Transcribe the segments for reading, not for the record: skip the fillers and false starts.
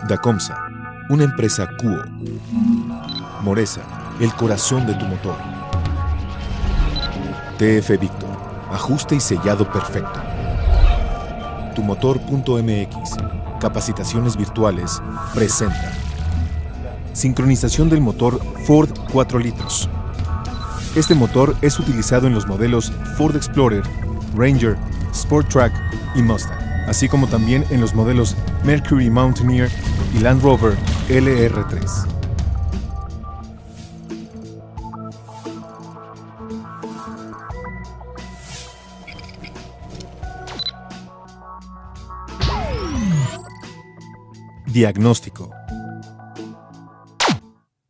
Dacomsa, una empresa Kuo. Moresa, el corazón de tu motor. TF Victor, ajuste y sellado perfecto. Tumotor.mx, capacitaciones virtuales, presenta. Sincronización del motor Ford 4 litros. Este motor es utilizado en los modelos Ford Explorer, Ranger, Sport Track y Mustang, así como también en los modelos Mercury Mountaineer y Land Rover LR3. Diagnóstico.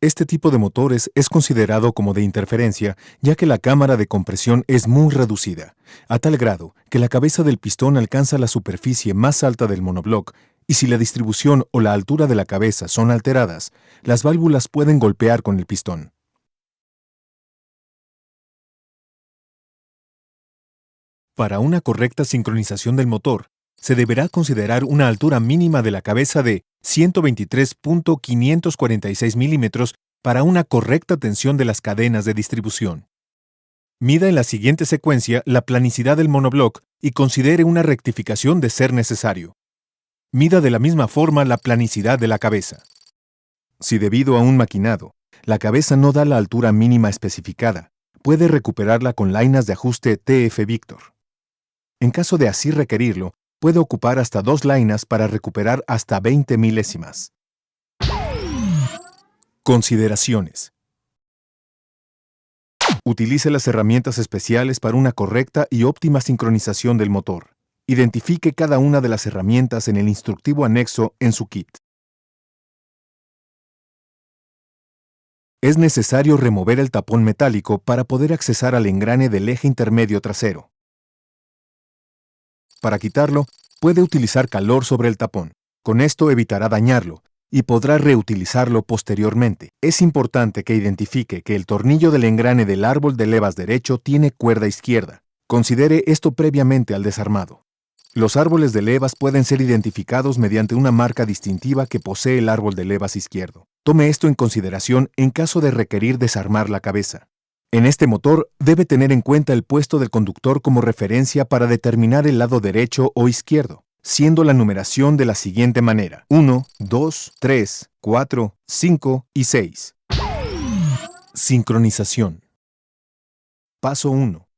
Este tipo de motores es considerado como de interferencia, ya que la cámara de compresión es muy reducida, a tal grado que la cabeza del pistón alcanza la superficie más alta del monobloc, y si la distribución o la altura de la cabeza son alteradas, las válvulas pueden golpear con el pistón. Para una correcta sincronización del motor, se deberá considerar una altura mínima de la cabeza de 123.546 milímetros para una correcta tensión de las cadenas de distribución. Mida en la siguiente secuencia la planicidad del monobloc y considere una rectificación de ser necesario. Mida de la misma forma la planicidad de la cabeza. Si debido a un maquinado, la cabeza no da la altura mínima especificada, puede recuperarla con lainas de ajuste TF Victor. En caso de así requerirlo, puede ocupar hasta 2 lainas para recuperar hasta 20 milésimas. Consideraciones. Utilice las herramientas especiales para una correcta y óptima sincronización del motor. Identifique cada una de las herramientas en el instructivo anexo en su kit. Es necesario remover el tapón metálico para poder accesar al engrane del eje intermedio trasero. Para quitarlo, puede utilizar calor sobre el tapón. Con esto evitará dañarlo y podrá reutilizarlo posteriormente. Es importante que identifique que el tornillo del engrane del árbol de levas derecho tiene cuerda izquierda. Considere esto previamente al desarmado. Los árboles de levas pueden ser identificados mediante una marca distintiva que posee el árbol de levas izquierdo. Tome esto en consideración en caso de requerir desarmar la cabeza. En este motor, debe tener en cuenta el puesto del conductor como referencia para determinar el lado derecho o izquierdo, siendo la numeración de la siguiente manera: 1, 2, 3, 4, 5 y 6. Sincronización. Paso 1.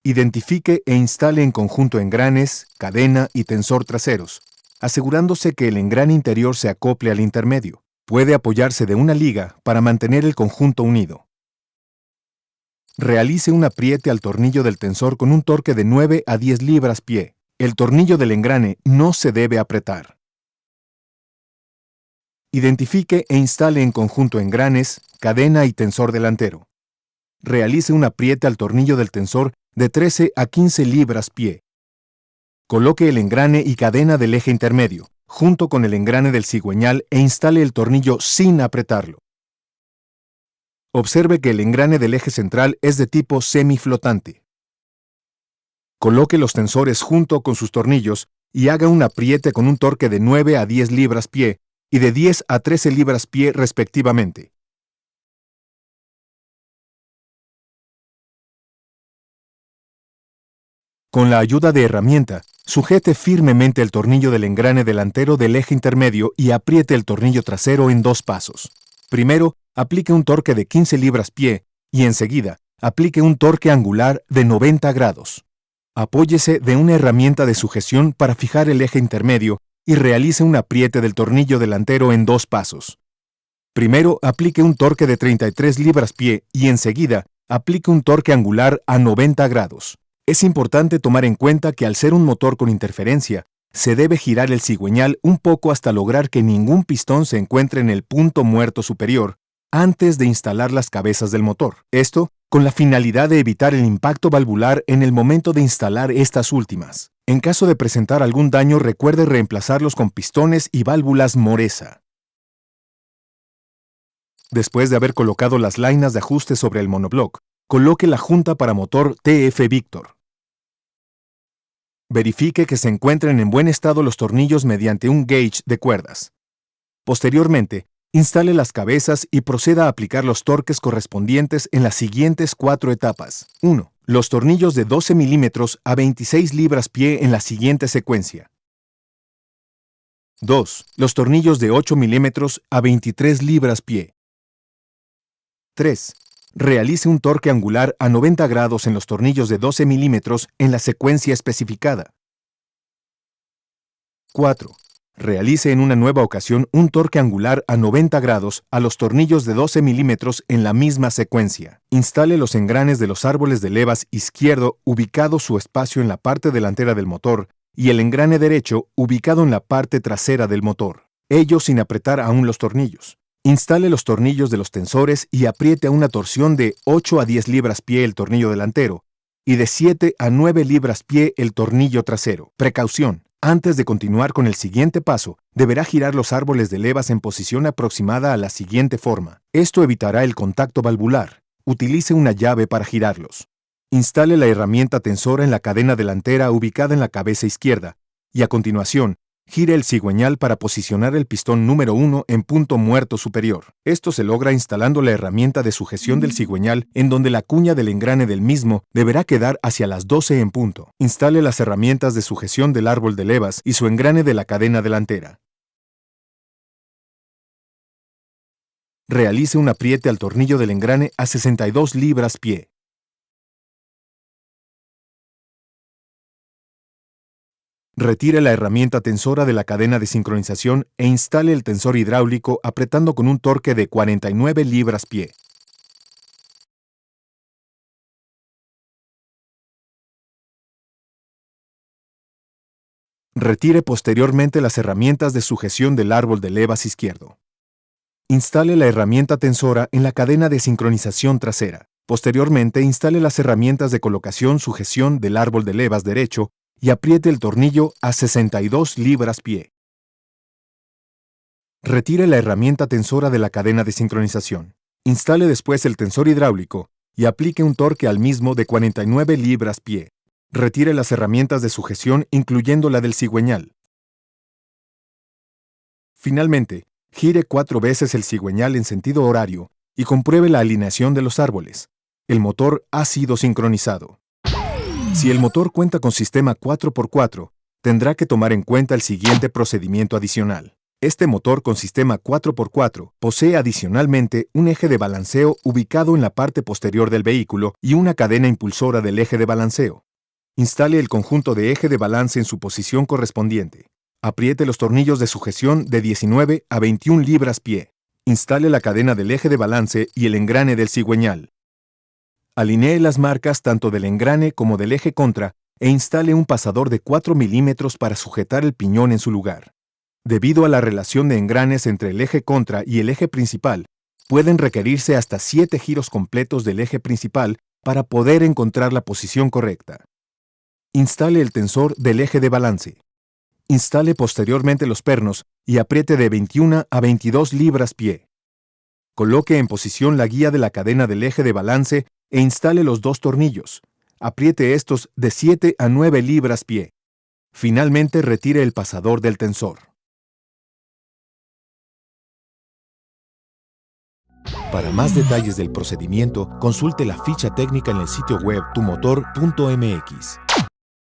Identifique e instale en conjunto engranes, cadena y tensor traseros, asegurándose que el engrane interior se acople al intermedio. Puede apoyarse de una liga para mantener el conjunto unido. Realice un apriete al tornillo del tensor con un torque de 9 a 10 libras-pie. El tornillo del engrane no se debe apretar. Identifique e instale en conjunto engranes, cadena y tensor delantero. Realice un apriete al tornillo del tensor de 13 a 15 libras-pie. Coloque el engrane y cadena del eje intermedio, junto con el engrane del cigüeñal, e instale el tornillo sin apretarlo. Observe que el engrane del eje central es de tipo semiflotante. Coloque los tensores junto con sus tornillos y haga un apriete con un torque de 9 a 10 libras-pie y de 10 a 13 libras-pie respectivamente. Con la ayuda de herramienta, sujete firmemente el tornillo del engrane delantero del eje intermedio y apriete el tornillo trasero en 2 pasos. Primero, aplique un torque de 15 libras-pie y enseguida, aplique un torque angular de 90 grados. Apóyese de una herramienta de sujeción para fijar el eje intermedio y realice un apriete del tornillo delantero en 2 pasos. Primero, aplique un torque de 33 libras-pie y enseguida, aplique un torque angular a 90 grados. Es importante tomar en cuenta que al ser un motor con interferencia, se debe girar el cigüeñal un poco hasta lograr que ningún pistón se encuentre en el punto muerto superior antes de instalar las cabezas del motor. Esto con la finalidad de evitar el impacto valvular en el momento de instalar estas últimas. En caso de presentar algún daño, recuerde reemplazarlos con pistones y válvulas Moresa. Después de haber colocado las lainas de ajuste sobre el monobloc, coloque la junta para motor TF Victor. Verifique que se encuentren en buen estado los tornillos mediante un gauge de cuerdas. Posteriormente, instale las cabezas y proceda a aplicar los torques correspondientes en las siguientes 4 etapas. 1. Los tornillos de 12 milímetros a 26 libras-pie en la siguiente secuencia. 2. Los tornillos de 8 milímetros a 23 libras-pie. 3. Realice un torque angular a 90 grados en los tornillos de 12 milímetros en la secuencia especificada. 4. Realice en una nueva ocasión un torque angular a 90 grados a los tornillos de 12 milímetros en la misma secuencia. Instale los engranes de los árboles de levas izquierdo ubicado su espacio en la parte delantera del motor y el engrane derecho ubicado en la parte trasera del motor, ello sin apretar aún los tornillos. Instale los tornillos de los tensores y apriete a una torsión de 8 a 10 libras-pie el tornillo delantero y de 7 a 9 libras-pie el tornillo trasero. Precaución: antes de continuar con el siguiente paso, deberá girar los árboles de levas en posición aproximada a la siguiente forma. Esto evitará el contacto valvular. Utilice una llave para girarlos. Instale la herramienta tensora en la cadena delantera ubicada en la cabeza izquierda y a continuación, gire el cigüeñal para posicionar el pistón número 1 en punto muerto superior. Esto se logra instalando la herramienta de sujeción del cigüeñal en donde la cuña del engrane del mismo deberá quedar hacia las 12 en punto. Instale las herramientas de sujeción del árbol de levas y su engrane de la cadena delantera. Realice un apriete al tornillo del engrane a 62 libras-pie. Retire la herramienta tensora de la cadena de sincronización e instale el tensor hidráulico apretando con un torque de 49 libras-pie. Retire posteriormente las herramientas de sujeción del árbol de levas izquierdo. Instale la herramienta tensora en la cadena de sincronización trasera. Posteriormente, instale las herramientas de colocación-sujeción del árbol de levas derecho y apriete el tornillo a 62 libras-pie. Retire la herramienta tensora de la cadena de sincronización. Instale después el tensor hidráulico y aplique un torque al mismo de 49 libras-pie. Retire las herramientas de sujeción incluyendo la del cigüeñal. Finalmente, gire 4 veces el cigüeñal en sentido horario y compruebe la alineación de los árboles. El motor ha sido sincronizado. Si el motor cuenta con sistema 4x4, tendrá que tomar en cuenta el siguiente procedimiento adicional. Este motor con sistema 4x4 posee adicionalmente un eje de balanceo ubicado en la parte posterior del vehículo y una cadena impulsora del eje de balanceo. Instale el conjunto de eje de balance en su posición correspondiente. Apriete los tornillos de sujeción de 19 a 21 libras-pie. Instale la cadena del eje de balance y el engrane del cigüeñal. Alinee las marcas tanto del engrane como del eje contra e instale un pasador de 4 milímetros para sujetar el piñón en su lugar. Debido a la relación de engranes entre el eje contra y el eje principal, pueden requerirse hasta 7 giros completos del eje principal para poder encontrar la posición correcta. Instale el tensor del eje de balance. Instale posteriormente los pernos y apriete de 21 a 22 libras-pie. Coloque en posición la guía de la cadena del eje de balance e instale los 2 tornillos. Apriete estos de 7 a 9 libras-pie. Finalmente retire el pasador del tensor. Para más detalles del procedimiento, consulte la ficha técnica en el sitio web tumotor.mx.